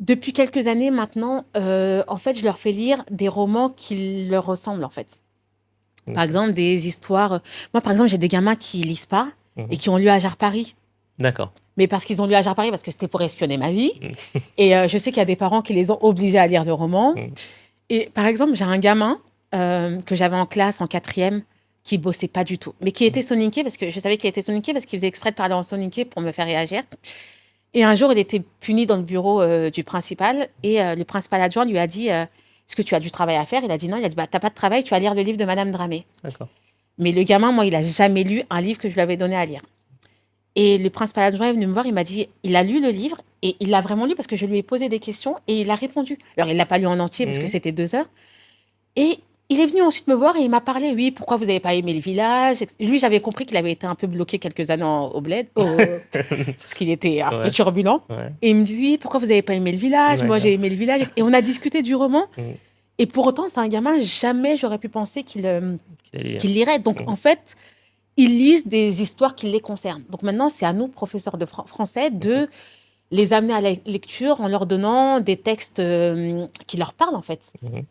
Depuis quelques années maintenant, en fait, je leur fais lire des romans qui leur ressemblent, en fait. Par Ok. exemple, des histoires. Moi, par exemple, j'ai des gamins qui lisent pas et Mhm. qui ont lu Ajar Paris. D'accord. Mais parce qu'ils ont lu Ajar Paris, parce que c'était pour espionner ma vie. Mhm. Et je sais qu'il y a des parents qui les ont obligés à lire le roman. Mhm. Et par exemple, j'ai un gamin que j'avais en classe en quatrième qui bossait pas du tout, mais qui était soninké parce que je savais qu'il était soninké parce qu'il faisait exprès de parler en soninké pour me faire réagir. Et un jour, il était puni dans le bureau du principal et le principal adjoint lui a dit est-ce que tu as du travail à faire? Il a dit non. Il a dit bah, t'as pas de travail, tu vas lire le livre de Madame Dramé. D'accord. Mais le gamin, moi, il a jamais lu un livre que je lui avais donné à lire. Et le principal adjoint est venu me voir, il m'a dit, il a lu le livre et il l'a vraiment lu parce que je lui ai posé des questions et il a répondu. Alors, il l'a pas lu en entier parce que Mhm. c'était 2 heures. Et il est venu ensuite me voir et il m'a parlé, oui, pourquoi vous n'avez pas aimé le village? Lui, j'avais compris qu'il avait été un peu bloqué quelques années au bled, parce qu'il était un peu Ouais. turbulent. Ouais. Et il me dit, oui, pourquoi vous n'avez pas aimé le village? Moi, j'ai D'accord. aimé le village. Et on a discuté du roman. Mhm. Et pour autant, c'est un gamin, jamais j'aurais pu penser Qu'il allait lire. qu'il lirait. Donc, Mhm. en fait, ils lisent des histoires qui les concernent. Donc maintenant, c'est à nous, professeurs de français, Mhm. de les amener à la lecture en leur donnant des textes qui leur parlent, en fait. Mhm.